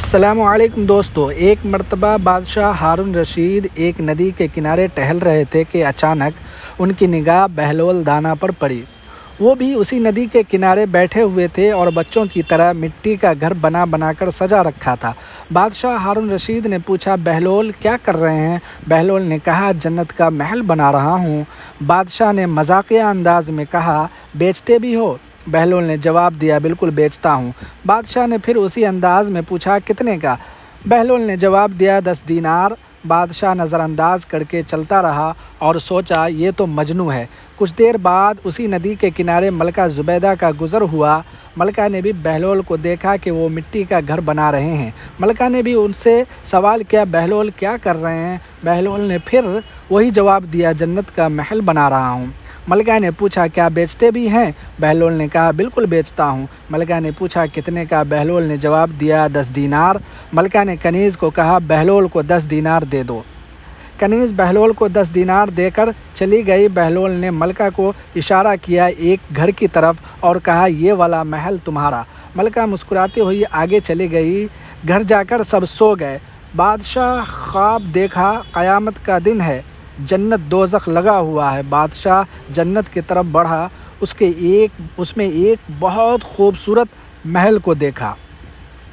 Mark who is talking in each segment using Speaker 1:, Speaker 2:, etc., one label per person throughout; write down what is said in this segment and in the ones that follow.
Speaker 1: السلام علیکم دوستو، ایک مرتبہ بادشاہ ہارون رشید ایک ندی کے کنارے ٹہل رہے تھے کہ اچانک ان کی نگاہ بہلول دانا پر پڑی۔ وہ بھی اسی ندی کے کنارے بیٹھے ہوئے تھے اور بچوں کی طرح مٹی کا گھر بنا بنا کر سجا رکھا تھا۔ بادشاہ ہارون رشید نے پوچھا، بہلول کیا کر رہے ہیں؟ بہلول نے کہا، جنت کا محل بنا رہا ہوں۔ بادشاہ نے مذاقیہ انداز میں کہا، بیچتے بھی ہو؟ بہلول نے جواب دیا، بالکل بیچتا ہوں۔ بادشاہ نے پھر اسی انداز میں پوچھا، کتنے کا؟ بہلول نے جواب دیا، 10 دینار۔ بادشاہ نظر انداز کر کے چلتا رہا اور سوچا، یہ تو مجنون ہے۔ کچھ دیر بعد اسی ندی کے کنارے ملکہ زبیدہ کا گزر ہوا۔ ملکہ نے بھی بہلول کو دیکھا کہ وہ مٹی کا گھر بنا رہے ہیں۔ ملکہ نے بھی ان سے سوال کیا، بہلول کیا کر رہے ہیں؟ بہلول نے پھر وہی جواب دیا، جنت کا محل بنا رہا ہوں۔ ملکہ نے پوچھا، کیا بیچتے بھی ہیں؟ بہلول نے کہا، بالکل بیچتا ہوں۔ ملکہ نے پوچھا، کتنے کا؟ بہلول نے جواب دیا، 10 دینار۔ ملکہ نے کنیز کو کہا، بہلول کو 10 دینار دے دو۔ کنیز بہلول کو 10 دینار دے کر چلی گئی۔ بہلول نے ملکہ کو اشارہ کیا ایک گھر کی طرف اور کہا، یہ والا محل تمہارا۔ ملکہ مسکراتی ہوئی آگے چلی گئی۔ گھر جا کر سب سو گئے۔ بادشاہ خواب دیکھا، قیامت کا دن ہے، جنت دوزخ لگا ہوا ہے۔ بادشاہ جنت کی طرف بڑھا، اس میں ایک بہت خوبصورت محل کو دیکھا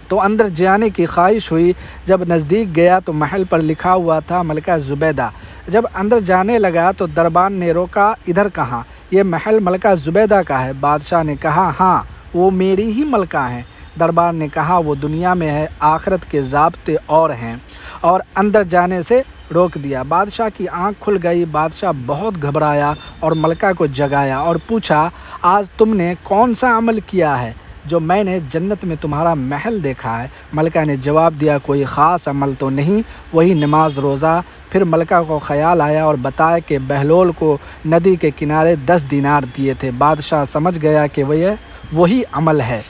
Speaker 1: تو اندر جانے کی خواہش ہوئی۔ جب نزدیک گیا تو محل پر لکھا ہوا تھا، ملکہ زبیدہ۔ جب اندر جانے لگا تو دربان نے روکا، ادھر کہاں؟ یہ محل ملکہ زبیدہ کا ہے۔ بادشاہ نے کہا، ہاں، وہ میری ہی ملکہ ہیں۔ دربان نے کہا، وہ دنیا میں ہے، آخرت کے ضابطے اور ہیں، اور اندر جانے سے روک دیا۔ بادشاہ کی آنکھ کھل گئی۔ بادشاہ بہت گھبرایا اور ملکہ کو جگایا اور پوچھا، آج تم نے کون سا عمل کیا ہے جو میں نے جنت میں تمہارا محل دیکھا ہے؟ ملکہ نے جواب دیا، کوئی خاص عمل تو نہیں، وہی نماز روزہ۔ پھر ملکہ کو خیال آیا اور بتایا کہ بہلول کو ندی کے کنارے 10 دینار دیے تھے۔ بادشاہ سمجھ گیا کہ وہی عمل ہے۔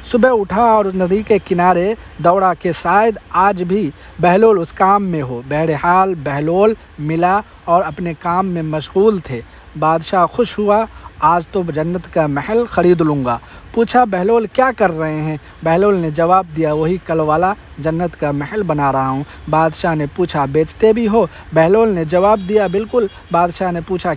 Speaker 1: صبح اٹھا اور ندی کے کنارے دوڑا کہ شاید آج بھی بہلول اس کام میں ہو۔ بہرحال بہلول ملا اور اپنے کام میں مشغول تھے۔ بادشاہ خوش ہوا، آج تو جنت کا محل خرید لوں گا۔ پوچھا، بہلول کیا کر رہے ہیں؟ بہلول نے جواب دیا، وہی کل والا جنت کا محل بنا رہا ہوں۔ بادشاہ نے پوچھا، بیچتے بھی ہو؟ بہلول نے جواب دیا، بالکل۔ بادشاہ نے پوچھا،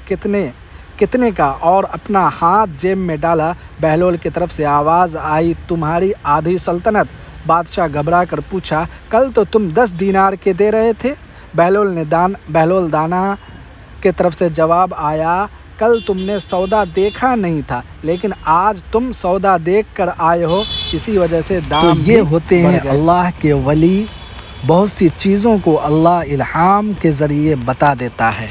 Speaker 1: کتنے کا؟ اور اپنا ہاتھ جیب میں ڈالا۔ بہلول کی طرف سے آواز آئی، تمہاری آدھی سلطنت۔ بادشاہ گھبرا کر پوچھا، کل تو تم 10 دینار کے دے رہے تھے؟ بہلول دانا کی طرف سے جواب آیا، کل تم نے سودا دیکھا نہیں تھا، لیکن آج تم سودا دیکھ کر آئے ہو، اسی وجہ سے دام
Speaker 2: تو یہ ہوتے ہیں اللہ کے ولی۔ بہت سی چیزوں کو اللہ الہام کے ذریعے بتا دیتا ہے۔